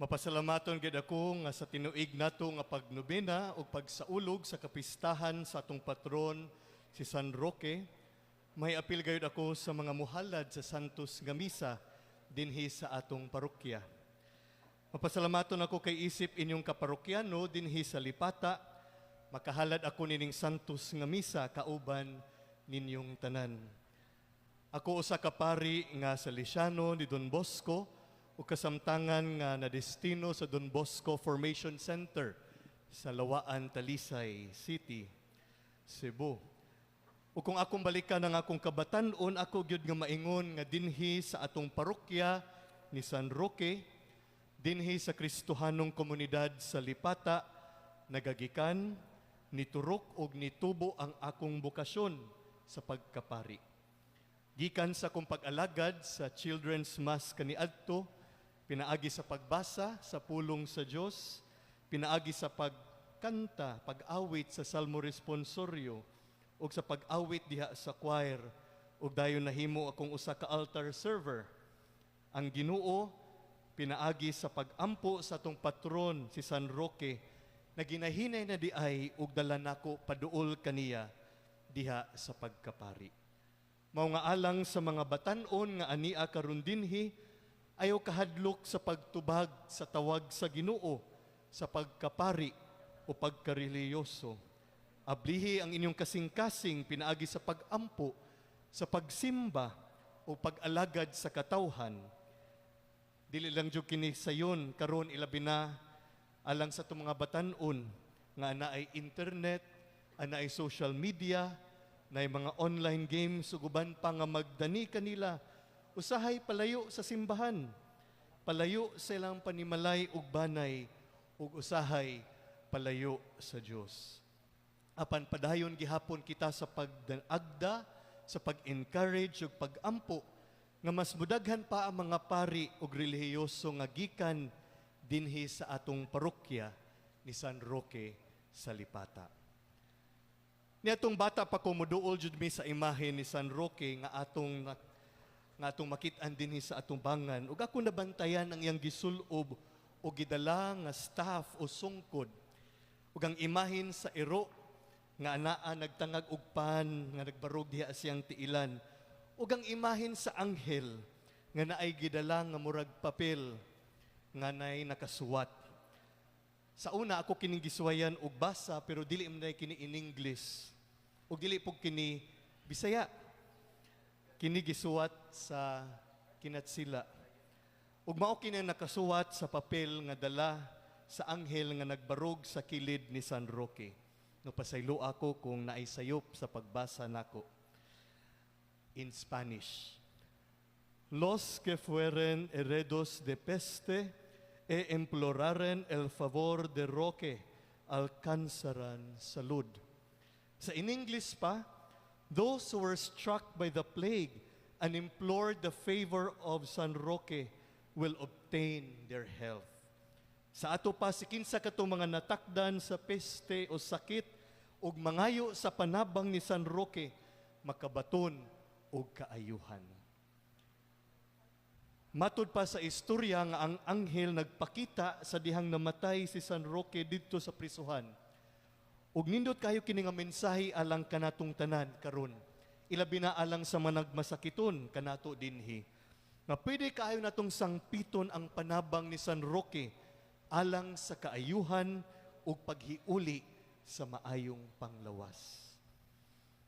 Mapasalamaton gid ako nga sa tinuig nato nga pagnobena o pagsaulog sa kapistahan sa atong patron si San Roque. May apil gayud ako sa mga muhalad sa Santos nga misa dinhi sa atong parokya. Mapasalamaton ako kay isip inyong kaparokyano dinhi sa Lipata. Makahalad ako nining Santos nga misa kauban ninyong tanan. Ako usa ka pari nga Salesiano ni Don Bosco o kasamtangan nga nadestino sa Don Bosco Formation Center sa Lawaan, Talisay City, Cebu. O kung akong balikan ang akong kabatanon, ako gyud nga maingon nga dinhi sa atong parokya ni San Roque, dinhi sa Kristohanong komunidad sa Lipata, nagagikan, niturok og nitubo ang akong bokasyon sa pagkapari. Gikan sa akong pag-alagad sa Children's Mass kaniadto, pinaagi sa pagbasa sa pulong sa Dios, pinaagi sa pagkanta, pag-awit sa salmo responsorio, ug sa pag-awit diha sa choir, ug dayon nahimo akong usa ka altar server. Ang Ginoo pinaagi sa pag-ampo sa atong patron si San Roque, na ginahinay na diay ug dala nako paduol kaniya diha sa pagkapari. Mao nga alang sa mga batan-on nga ania karon dinhi, ayaw kahadlok sa pagtubag sa tawag sa Ginoo, sa pagkapari o pagkareliyoso. Ablihi ang inyong kasing-kasing pinaagi sa pag-ampo, sa pagsimba o pag-alagad sa katawhan. Dili lang jud kini sayon karon ilabi na alang sa itong mga batan-on nga anaay internet, anaay social media, naay mga online games ug uban pa nga magdani kanila. Usahay palayo sa simbahan, palayo sa ilang panimalay ug banay, ug usahay palayo sa Dios. Apan padayon gihapon kita sa pagdanagda, sa pag-encourage ug pag-ampo nga mas mudaghan pa ang mga pari ug relihiyoso nga gikan dinhi sa atong parokya ni San Roque sa Lipata. Niadtong bata pa ko moduol jud mi sa imahe ni San Roque nga atong makit-an dinhi sa atong bangan, ug ako nabantayan ang iyang gisulob o gidala nga staff o sungkod, ug ang imahin sa iro nga anaa nagtangag og pan nga nagbarog diha siyang tiilan, ug ang imahin sa anghel nga naay gidala nga murag papel nga naay nakasuwat. Sa una ako kining gisuwayan og basa pero dili man kini in English ug dili pug kini Bisaya. Kini gisuwat sa kinatsila. Ug mao kini nakasuwat sa papel nga dala sa anghel nga nagbarog sa kilid ni San Roque. No pasaylo ako kung naay sayop sa pagbasa nako. In Spanish. Los que fueren heredos de peste e imploraren el favor de Roque alcanzarán salud. Sa in English pa, those who were struck by the plague and implored the favor of San Roque will obtain their health. Sa ato pa, si kinsa katong mga natakdan sa peste o sakit ug mangayo sa panabang ni San Roque, makabaton og kaayuhan. Matud pa sa istorya nga ang anghel nagpakita sa dihang namatay si San Roque didto sa prisuhan. Ug nindot kayo kini nga mensahe alang kanatong tanan karon. Ilabi na alang sa managmasakiton kanato dinhi. Nga pwede kaayo natong sangpiton ang panabang ni San Roque alang sa kaayuhan ug paghiuli sa maayong panglawas.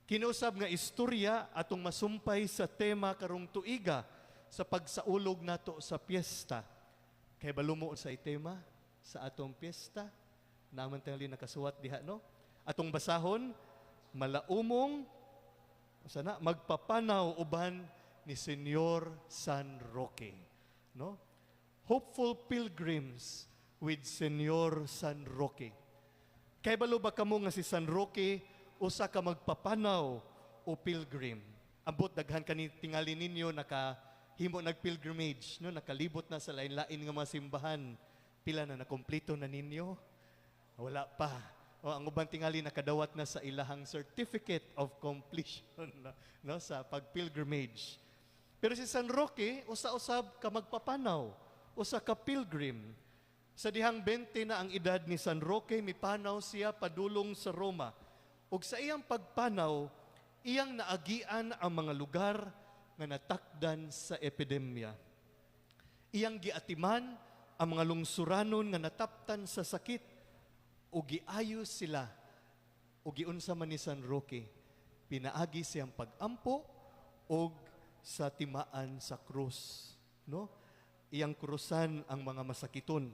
Kinusab nga istorya atong masumpay sa tema karong tuiga sa pagsaulog nato sa piyesta. Kay balumo sa itema sa atong piyesta. Naman tingali nakasuwat diha, no? Atong basahon, malaumong, sana, magpapanaw uban ni Senyor San Roque. No? Hopeful pilgrims with Senyor San Roque. Kay balo ba kamo nga si San Roque, usa ka magpapanaw o pilgrim? Ambot daghan kani tingali ninyo nakahimo nagpilgrimage, no? Nakalibot na sa lain-lain nga mga simbahan. Pila na nakompleto na ninyo? Wala pa. O ang ubang tingali nakadawat na sa ilahang certificate of completion no, sa pagpilgrimage. Pero si San Roque, usa-usab ka magpapanaw, usa ka pilgrim. Sa dihang 20 na ang edad ni San Roque, mipanaw siya padulong sa Roma. Ug sa iyang pagpanaw, iyang naagian ang mga lugar nga natakdan sa epidemya. Iyang giatiman ang mga lungsuranon nga nataptan sa sakit ug giayo sila. Ug giunsa man ni San Roque, pinaagi siyang pagampo ug sa timaan sa krus, no? Iyang krusan ang mga masakiton.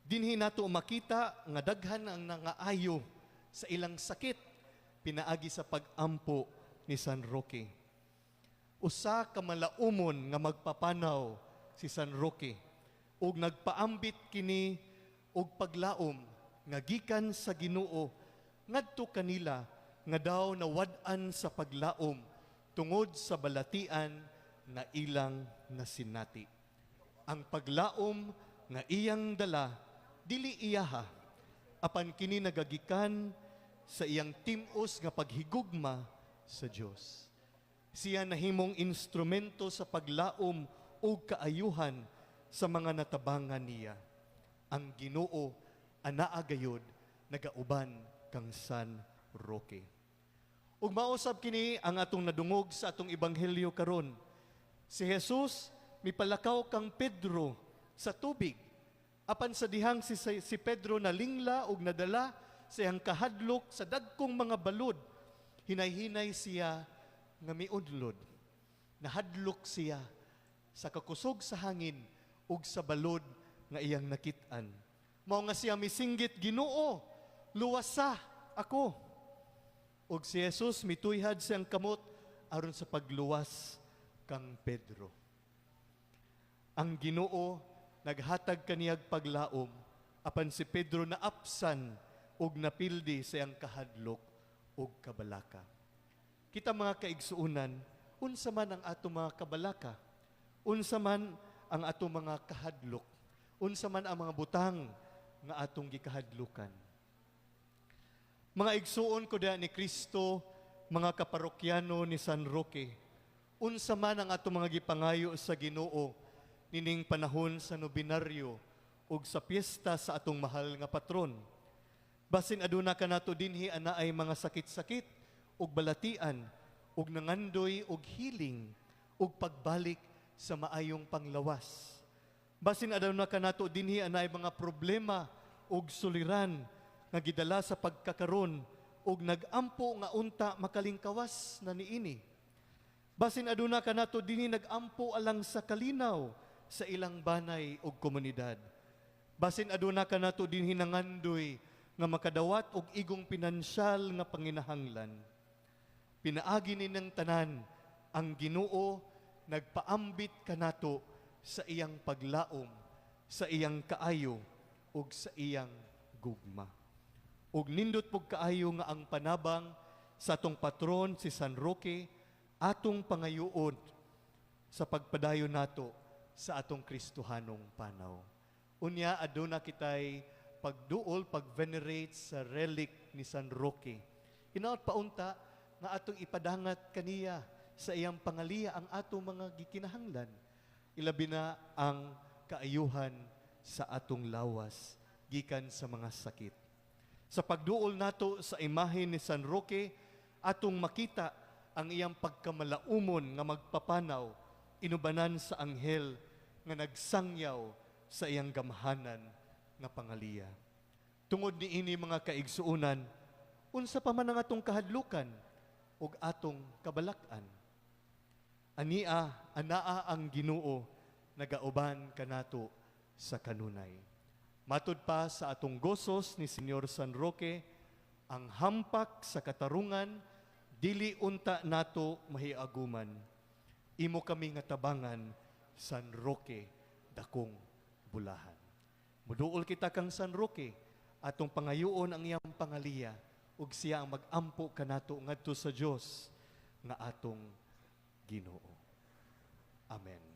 Dinhi nato makita nga daghan ang nangaayo sa ilang sakit pinaagi sa pagampo ni San Roque. Usa ka malaumon nga magpapanaw si San Roque ug nagpaambit kini og paglaom nga gikan sa Ginoo ngadto kanila nga daw nawad-an sa paglaom tungod sa balatian nga ilang nasinati. Ang paglaom nga iyang dala dili iyaha apan kini nagagikan sa iyang tim-os nga paghigugma sa Dios. Siya nahimong instrumento sa paglaom o kaayuhan sa mga natabangan niya. Ang Ginoo anaa gayud nagauban kang San Roque. Ug mausab kini ang atong nadungog sa atong ebanghelyo karon. Si Jesus mipalakaw kang Pedro sa tubig. Apan sa dihang si Pedro nalingla ug nadala sa iyang kahadlok sa dagkong mga balod, hinay-hinay siya nga miudlod. Nahadlok siya sa kakusog sa hangin ug sa balod nga iyang nakit-an. Mao nga siya misinggit, Ginoo, luwasa ako. Ug si Jesus mituyhad siyang kamot aron sa pagluwas kang Pedro. Ang Ginoo naghatag kaniyag paglaom apan si Pedro naapsan ug napildi sa iyang kahadlok ug kabalaka. Kita mga kaigsuunan, unsa man ang ato mga kabalaka, unsa man ang ato mga kahadlok, unsa man ang mga butang nga atong gikahadlukan. Mga igsuon ko diha ni Kristo, mga kaparokyano ni San Roque, unsa man ang ato mga gipangayo sa Ginoo nining panahon sa nobinaryo ug sa piyesta sa atong mahal nga patron. Basin aduna kanato dinhi ana ay mga sakit-sakit ug balatian ug nangandoy ug healing ug pagbalik sa maayong panglawas. Basin aduna kanato dinhi ana ay mga problema ug suliran nga gidala sa pagkakaron ug nagampo nga unta makalingkawas na niini. Basin aduna kanato dinhi nagampo alang sa kalinaw sa ilang banay ug komunidad. Basin aduna kanato dinhi nangandoy nga makadawat og igong pinansyal nga panginahanglan. Pinaagi nining tanan ang Ginoo nagpaambit kanato sa iyang paglaom, sa iyang kaayo ug sa iyang gugma. Ug nindot pug kaayo nga ang panabang sa atong patron si San Roque atong pangayuon sa pagpadayon nato sa atong Kristohanong panaw. Unya aduna kitay pagduol, pag-venerate sa relic ni San Roque. Hinaot paunta nga atong ipadangat kaniya sa iyang pangaliya ang atong mga gikinahanglan. Ilabi na ang kaayuhan sa atong lawas, gikan sa mga sakit. Sa pagduol nato sa imahe ni San Roque, atong makita ang iyang pagkamalaumon nga magpapanaw, inubanan sa anghel nga nagsangyaw sa iyang gamhanan nga pangaliya. Tungod niini mga kaigsuunan, unsa pa man ang atong kahadlukan ug atong kabalak-an. Ania anaa ang Ginoo nagauban kanato sa kanunay. Matud pa sa atong gosos ni Senyor San Roque, ang hampak sa katarungan dili unta nato mahiaguman. Imo kami nga tabangan, San Roque, dakong bulahan. Muduol kita kang San Roque, atong pangayuon ang iyang pangaliya, ug siya ang mag-ampo kanato ngadto sa Dios nga atong Ginoo. Amen.